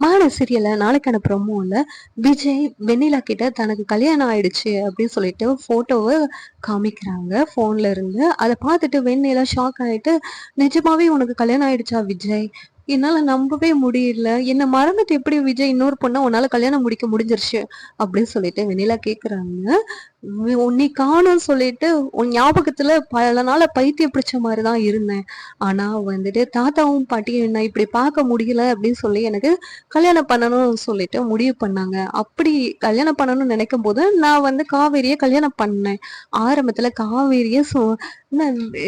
மான சீரியல்ல நாளைக்கான ப்ரோமோல விஜய் வெண்ணிலா கிட்ட தனக்கு கல்யாணம் ஆயிடுச்சு அப்படின்னு சொல்லிட்டு போட்டோவை காமிக்கிறாங்க போன்ல இருந்து. அதை பார்த்துட்டு வெண்ணிலா ஷாக் ஆயிட்டு, நிஜமாவே உனக்கு கல்யாணம் ஆயிடுச்சா விஜய்? என்னால நம்பவே முடியல. என்ன மறந்துட்டு எப்படி விஜய் இன்னொரு பொண்ணை உன்னால கல்யாணம் முடிக்க முடிஞ்சிருச்சு அப்படின்னு சொல்லிட்டு வெண்ணிலா கேக்குறாங்க. உன்னை காணும்னு சொல்லிட்டு உன் ஞாபகத்துல பல நாள பைத்தியம் பிடிச்ச மாதிரிதான் இருந்தேன். ஆனா வந்துட்டு தாத்தாவும் பாட்டியும் என்ன இப்படி பார்க்க முடியல அப்படின்னு சொல்லி எனக்கு கல்யாணம் பண்ணணும்னு சொல்லிட்டு முடிவு பண்ணாங்க. அப்படி கல்யாணம் பண்ணணும்னு நினைக்கும் போது நான் வந்து காவேரிய கல்யாணம் பண்ணேன். ஆரம்பத்துல காவேரிய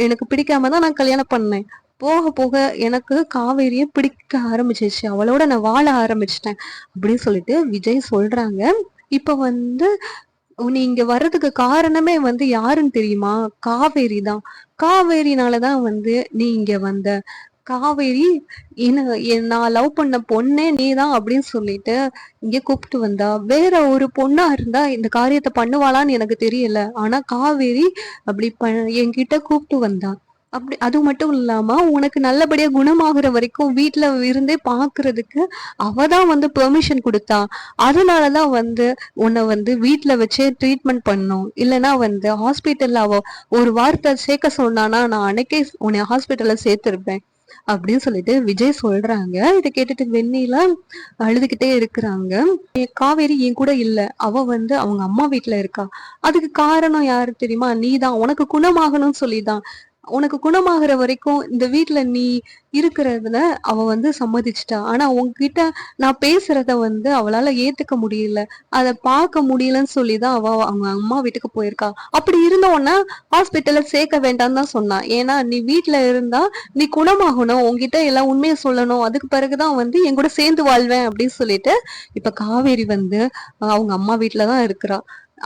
எனக்கு பிடிக்காம தான் நான் கல்யாணம் பண்ணேன். போக போக எனக்கு காவேரிய பிடிக்க ஆரம்பிச்சிருச்சு. அவளோட நான் வாழ ஆரம்பிச்சிட்டேன் அப்படின்னு சொல்லிட்டு விஜய் சொல்றாங்க. இப்ப வந்து நீ இங்க வர்றதுக்கு காரணமே வந்து யாருன்னு தெரியுமா? காவேரி தான். காவேரினாலதான் வந்து நீ இங்க வந்த. காவேரி நான் லவ் பண்ண பொண்ணே நீதான் அப்படின்னு சொல்லிட்டு இங்க கூப்பிட்டு வந்தா. வேற ஒரு பொண்ணா இருந்தா இந்த காரியத்தை பண்ணுவாளான்னு எனக்கு தெரியல. ஆனா காவேரி அப்படி என்கிட்ட கூப்பிட்டு வந்தா. அப்படி அது மட்டும் இல்லாம உனக்கு நல்லபடியா குணமாகுற வரைக்கும் வீட்டுல இருந்தே பாக்குறதுக்கு அவதான் வந்து பெர்மிஷன் கொடுத்தா. அதனாலதான் வந்து உன்னை வந்து வீட்டுல வச்சே ட்ரீட்மெண்ட் பண்ணும். இல்லைன்னா வந்து ஹாஸ்பிட்டல்ல அவ ஒரு வார்த்தை சேர்க்க சொன்னானா நான் அன்னைக்கே உன்னை ஹாஸ்பிட்டல்ல சேர்த்திருப்பேன் அப்படின்னு சொல்லிட்டு விஜய் சொல்றாங்க. இதை கேட்டுட்டு வெண்ணிலா அழுதுகிட்டே இருக்கிறாங்க. காவேரி என் கூட இல்ல, அவ வந்து அவங்க அம்மா வீட்டுல இருக்கா. அதுக்கு காரணம் யாரு தெரியுமா? நீதான். உனக்கு குணமாகணும்னு சொல்லிதான். உனக்கு குணமாகற வரைக்கும் இந்த வீட்டுல நீ இருக்கிறதுல அவ வந்து சம்மதிச்சிட்டா. ஆனா உன்கிட்ட நான் பேசுறத வந்து அவளால ஏத்துக்க முடியல, அதை பார்க்க முடியலன்னு சொல்லிதான் அவ அவங்க அம்மா வீட்டுக்கு போயிருக்கா. அப்படி இருந்தோன்னா ஹாஸ்பிட்டல்ல சேர்க்க வேண்டாம்னு தான் சொன்னா. ஏன்னா நீ வீட்டுல இருந்தா நீ குணமாகணும், உன்கிட்ட எல்லாம் உண்மையை சொல்லணும், அதுக்கு பிறகுதான் வந்து என் கூட சேர்ந்து வாழ்வேன் அப்படின்னு சொல்லிட்டு இப்ப காவேரி வந்து அவங்க அம்மா வீட்டுலதான் இருக்கிறா.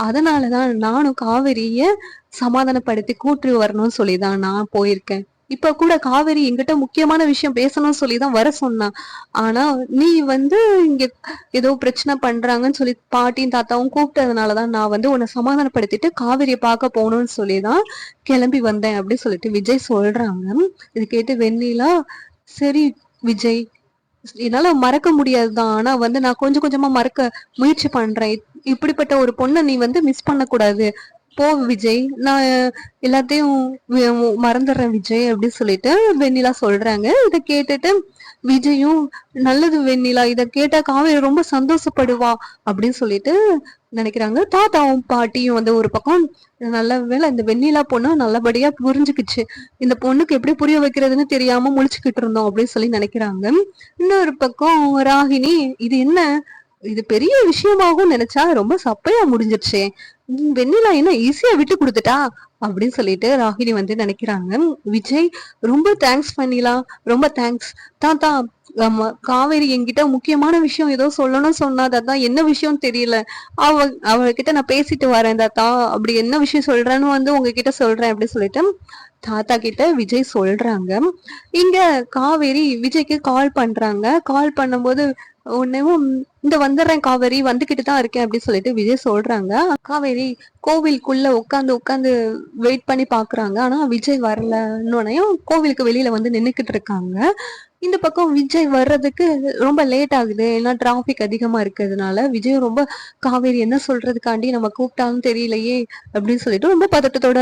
அதனாலதான் நானும் காவேரிய சமாதானப்படுத்தி கூட்டு வரணும்னு சொல்லிதான் நான் போயிருக்கேன். இப்ப கூட காவேரி என்கிட்ட முக்கியமான விஷயம் பேசணும்னு சொல்லிதான் வர சொன்னா. ஆனா நீ வந்து இங்க ஏதோ பிரச்சனை பண்றாங்கன்னு சொல்லி பாட்டியும் தாத்தாவும் கூப்பிட்டதுனாலதான் நான் வந்து உன்னை சமாதானப்படுத்திட்டு காவேரியை பார்க்க போகணும்னு சொல்லிதான் கிளம்பி வந்தேன் அப்படின்னு சொல்லிட்டு விஜய் சொல்றாங்க. இது கேட்டு வெண்ணிலா, சரி விஜய், என்னால மறக்க முடியாதுதான். ஆனா வந்து நான் கொஞ்சம் கொஞ்சமா மறக்க முயற்சி பண்றேன். இப்படிப்பட்ட ஒரு பொண்ணை நீ வந்து மிஸ் பண்ண கூடாது. போ விஜய், நான் எல்லாத்தையும் மறந்துடுறேன் விஜய் அப்படின்னு சொல்லிட்டு வெண்ணிலா சொல்றாங்க. இதை கேட்டுட்டு விஜயும், நல்லது வெண்ணிலா, இத கேட்டா காவேரி ரொம்ப சந்தோஷப்படுவா அப்படின்னு சொல்லிட்டு நினைக்கிறாங்க. தாத்தாவும் பாட்டியும் வந்து ஒரு பக்கம் நல்ல வேலை இந்த வெண்ணிலா பொண்ணு நல்லபடியா புரிஞ்சுக்குச்சு, இந்த பொண்ணுக்கு எப்படி புரிய வைக்கிறதுன்னு தெரியாம முழிச்சுக்கிட்டு இருந்தோம் அப்படின்னு சொல்லி நினைக்கிறாங்க. இன்னொரு பக்கம் ராகினி, இது என்ன, இது பெரிய விஷயமாகும் நினைச்சா ரொம்ப சப்பையா முடிஞ்சிருச்சே, வெண்ணிலா என்ன ஈஸியா விட்டு கொடுத்துட்டா அப்படின்னு சொல்லிட்டு ராகினி வந்து நினைக்கிறாங்க. விஜய், ரொம்ப தேங்க்ஸ் வெண்ணிலா, ரொம்ப தேங்க்ஸ். தாத்தா, காவேரி என்கிட்ட முக்கியமான விஷயம் ஏதோ சொல்லணும்னு சொன்னாதான், என்ன விஷயம் தெரியல, அவகிட்ட நான் பேசிட்டு வரேன் தாத்தா, அப்படி என்ன விஷயம் சொல்றேன்னு வந்து உங்ககிட்ட சொல்றேன் அப்படின்னு சொல்லிட்டு தாத்தா கிட்ட விஜய் சொல்றாங்க. இங்க காவேரி விஜய்க்கு கால் பண்றாங்க. கால் பண்ணும்போது உடனேவும் இந்த வந்துடுறேன் காவேரி, வந்துகிட்டு தான் இருக்கேன் அப்படின்னு சொல்லிட்டு விஜய் சொல்றாங்க. காவேரி கோவிலுக்குள்ள உட்காந்து வெயிட் பண்ணி பாக்குறாங்க. ஆனா விஜய் வரலன்னோனையும் கோவிலுக்கு வெளியில வந்து நின்னுக்கிட்டு இருக்காங்க. இந்த பக்கம் விஜய் வர்றதுக்கு ரொம்ப லேட் ஆகுது. ஏன்னா டிராபிக் அதிகமா இருக்கிறதுனால விஜய் ரொம்ப, காவேரி என்ன சொல்றதுக்காண்டி நம்ம கூப்பிட்டாலும் தெரியலையே அப்படின்னு சொல்லிட்டு ரொம்ப பதட்டத்தோட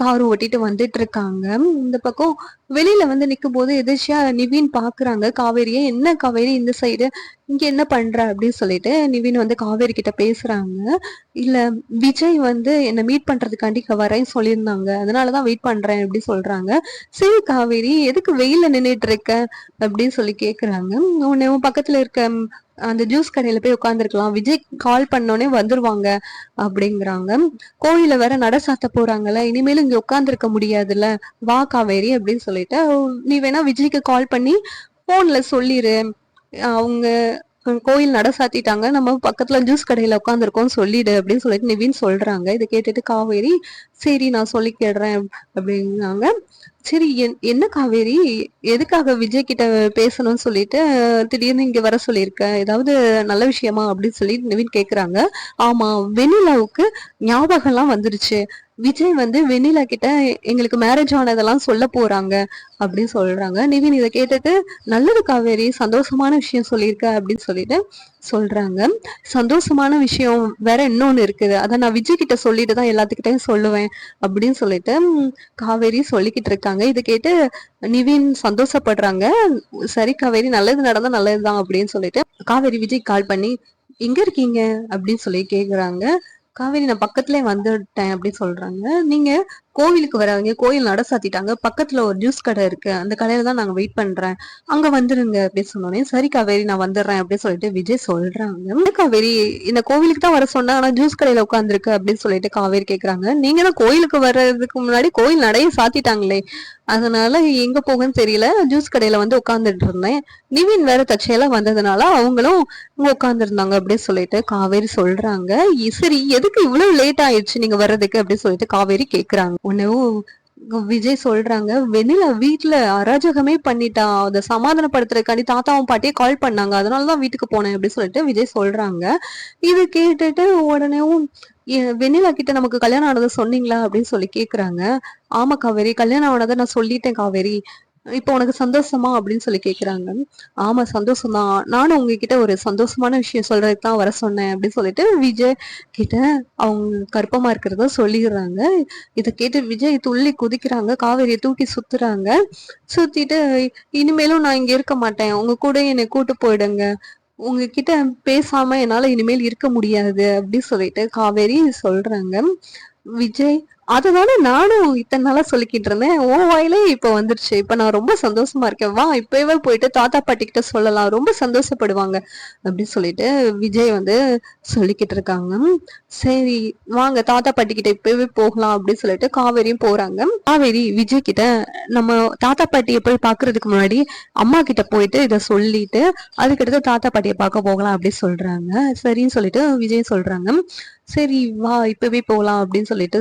கார் ஓட்டிட்டு வந்துட்டு இருக்காங்க. இந்த பக்கம் வெளியில வந்து நிக்கும் போது எதிர்ச்சியா நிவின் பாக்குறாங்க காவேரியை. என்ன காவேரி இந்த சைடு, இங்க என்ன பண்ற அப்படின்னு சொல்லிட்டு நிவின் வந்து காவேரி கிட்ட பேசுறாங்க. இல்ல, விஜய் வந்து என்ன மீட் பண்றதுக்காண்டி வரேன்னு சொல்லியிருந்தாங்க, அதனாலதான் வெயிட் பண்றேன் அப்படி சொல்றாங்க. சரி காவேரி, எதுக்கு வெயில நின்னுட்டு இருக்க அப்படின்னு சொல்லி கேக்குறாங்க. உன்னை பக்கத்துல இருக்க அந்த ஜூஸ் கடையில போய் உட்காந்துருக்கலாம், விஜய் கால் பண்ணோடனே வந்துருவாங்க அப்படிங்கிறாங்க. கோயில வேற நட சாத்த போறாங்கல்ல, இனிமேலும் இங்க உட்கார்ந்து இருக்க முடியாதுல்ல, வா காவேரி அப்படின்னு சொல்லிட்டு நீ வேணா விஜய்க்கு கால் பண்ணி போன்ல சொல்லிரு, அவங்க கோயில் நட சாத்திட்டாங்க, நம்ம பக்கத்துல ஜூஸ் கடையில உட்காந்துருக்கோம் சொல்லிடு அப்படின்னு சொல்லிட்டு நிவின் சொல்றாங்க. இதை கேட்டுட்டு காவேரி, சரி நான் சொல்லிக்கிடுறேன் அப்படிங்கிறாங்க. சரி, என்ன காவேரி, எதுக்காக விஜய் கிட்ட பேசணும்னு சொல்லிட்டு திடீர்னு இங்க வர சொல்லியிருக்க, ஏதாவது நல்ல விஷயமா அப்படின்னு சொல்லி நிவின் கேக்குறாங்க. ஆமா, வெண்ணிலாவுக்கு ஞாபகம் எல்லாம் வந்துருச்சு, விஜய் வந்து வெண்ணிலா கிட்ட எங்களுக்கு மேரேஜ் ஆனதெல்லாம் சொல்ல போறாங்க அப்படின்னு சொல்றாங்க. நிவின் இத கேட்டுட்டு, நல்லது காவேரி, சந்தோஷமான விஷயம் சொல்லியிருக்க அப்படின்னு சொல்லிட்டு சொல்றாங்க. சந்தோஷமான விஷயம் வேற இன்னொன்னு இருக்குது. அத நான் விஜய் கிட்ட சொல்லிட்டு தான் எல்லாத்துக்கிட்டயும் சொல்லுவேன் அப்படின்னு சொல்லிட்டு காவேரி சொல்லிக்கிட்டு இருக்காங்க. இத கேட்டு நிவின் சந்தோஷப்படுறாங்க. சரி காவேரி, நல்லது நடந்தா நல்லதுதான் அப்படின்னு சொல்லிட்டு காவேரி விஜய் கால் பண்ணி, எங்க இருக்கீங்க அப்படின்னு சொல்லி கேக்குறாங்க. காவேரி, நான் பக்கத்துலயே வந்துட்டேன் அப்படின்னு சொல்றாங்க. நீங்க கோவிலுக்கு வராதீங்க, கோயில் நட சாத்திட்டாங்க, பக்கத்துல ஒரு ஜூஸ் கடை இருக்கு, அந்த கடையில தான் நாங்க வெயிட் பண்றேன், அங்க வந்துருங்க அப்படின்னு சொன்னோடனே, சரி காவேரி நான் வந்துடுறேன் அப்படின்னு சொல்லிட்டு விஜய் சொல்றாங்க. "என்ன காவேரி, இந்த கோவிலுக்கு தான் வர சொன்னா, ஆனா ஜூஸ் கடையில உட்காந்துருக்கு அப்படின்னு சொல்லிட்டு காவேரி கேக்குறாங்க. நீங்க தான் கோயிலுக்கு வர்றதுக்கு முன்னாடி கோயில் நடைய சாத்திட்டாங்களே, அதனால எங்க போகன்னு தெரியல, ஜூஸ் கடையில வந்து உட்கார்ந்துட்டு இருந்தேன். நிவின் வேற தற்செயலா வந்ததுனால அவங்களும் இங்க உட்கார்ந்துருந்தாங்க அப்படின்னு சொல்லிட்டு காவேரி சொல்றாங்க. சரி, எதுக்கு இவ்வளவு லேட் ஆயிடுச்சு நீங்க வர்றதுக்கு அப்படின்னு சொல்லிட்டு காவேரி கேக்குறாங்க. உடனேவும் விஜய் சொல்றாங்க, வெண்ணிலா வீட்டுல அராஜகமே பண்ணிட்டா, அத சமாதானப்படுத்துறதுக்காண்டி தாத்தாவும் பாட்டியும் கால் பண்ணாங்க, அதனாலதான் வீட்டுக்கு போனேன் அப்படின்னு சொல்லிட்டு விஜய் சொல்றாங்க. இது கேட்டுட்டு உடனேவும் வெண்ணிலா கிட்ட நமக்கு கல்யாணம் ஆனதை சொன்னீங்களா அப்படின்னு சொல்லி கேக்குறாங்க. ஆமா காவேரி, கல்யாணம் ஆனதை நான் சொல்லிட்டேன் காவேரி, இப்போ உனக்கு சந்தோஷமா அப்படின்னு சொல்லி கேக்குறாங்க. ஆமா சந்தோஷம் தான், நானும் உங்ககிட்ட ஒரு சந்தோஷமான விஷயம் சொல்றதுக்கு தான் வர சொன்னேன் அப்படின்னு சொல்லிட்டு விஜய் கிட்ட அவங்க கற்பமா இருக்கிறத சொல்லிடுறாங்க. இத கேட்டு விஜய் துள்ளி குதிக்கிறாங்க, காவேரியை தூக்கி சுத்துறாங்க. சுத்திட்டு, இனிமேலும் நான் இங்க இருக்க மாட்டேன், உங்க கூட என்னை கூட்டு போயிடுங்க, உங்ககிட்ட பேசாம என்னால இனிமேல் இருக்க முடியாது அப்படி சொல்லிட்டு காவேரி சொல்றாங்க. விஜய், அதுதானே நானும் இத்தனை நாளா சொல்லிக்கிட்டு இருந்தேன், உன் வாயிலே இப்ப வந்துருச்சு, இப்ப நான் ரொம்ப சந்தோஷமா இருக்கேன், வா இப்பவே போயிட்டு தாத்தா பாட்டி கிட்ட சொல்லலாம், ரொம்ப சந்தோஷப்படுவாங்க அப்படின்னு சொல்லிட்டு விஜய் வந்து சொல்லிக்கிட்டு இருக்காங்க. சரி வாங்க தாத்தா பாட்டி கிட்ட இப்பவே போகலாம் அப்படின்னு சொல்லிட்டு காவேரியும் போறாங்க. காவேரி விஜய் கிட்ட, நம்ம தாத்தா பாட்டியை போய் பாக்குறதுக்கு முன்னாடி அம்மா கிட்ட போயிட்டு இத சொல்லிட்டு அதுக்கடுத்து தாத்தா பாட்டியை பார்க்க போகலாம் அப்படின்னு சொல்றாங்க. சரின்னு சொல்லிட்டு விஜய் சொல்றாங்க. சரி வா இப்பவே போலாம் அப்படின்னு சொல்லிட்டு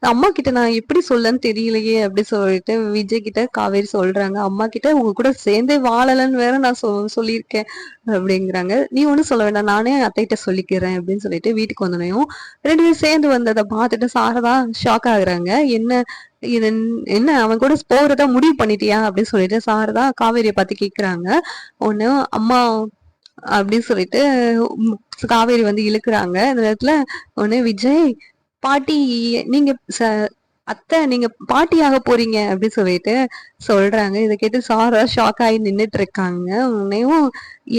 அம்மா கிட்ட நான் எப்படி சொல்லன்னு தெரியலையே அப்படி சொல்லிட்டு விஜய் கிட்ட காவேரி சொல்றாங்க. அம்மா கிட்ட உங்க கூட சேர்ந்தே வாழலன்னு வேற நான் சொல்லியிருக்கேன் அப்படிங்கிறாங்க. நீ ஒண்ணும் சொல்ல வேண்டாம், நானே அத்தைகிட்ட சொல்லிக்கிறேன் அப்படின்னு சொல்லிட்டு வீட்டுக்கு வந்தனையும் 2 பேரும் சேர்ந்து வந்ததை பார்த்துட்டு சாரதா ஷாக் ஆகுறாங்க. என்ன இது, என்ன அவன் கூட போறதா முடிவு பண்ணிட்டியா அப்படின்னு சொல்லிட்டு சாரதா காவேரியை பார்த்து கேக்குறாங்க. ஒண்ணு அம்மா அப்படின்னு சொல்லிட்டு காவேரி வந்து இழுக்குறாங்க. இந்த நேரத்துல ஒண்ணு விஜய், பாட்டி, நீங்க அத்தை நீங்க பாட்டியாக போறீங்க அப்படின்னு சொல்லிட்டு சொல்றாங்க. இதை கேட்டு சாரா ஷாக் ஆகி நின்னுட்டு இருக்காங்க. உன்னையும்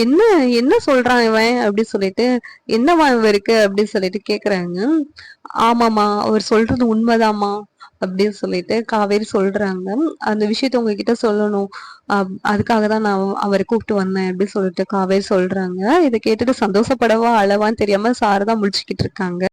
என்ன என்ன சொல்றான் இவன் அப்படின்னு சொல்லிட்டு, என்னவா இவருக்கு அப்படின்னு சொல்லிட்டு கேக்குறாங்க. ஆமாமா, அவர் சொல்றது உண்மைதாம்மா அப்படின்னு சொல்லிட்டு காவேரி சொல்றாங்க. அந்த விஷயத்த உங்ககிட்ட சொல்லணும், அதுக்காக தான் நான் அவரை கூப்பிட்டு வந்தேன் அப்படின்னு சொல்லிட்டு காவேரி சொல்றாங்க. இதை கேட்டுட்டு சந்தோஷப்படவா அழவான்னு தெரியாம சாரதா முழிச்சுக்கிட்டு இருக்காங்க.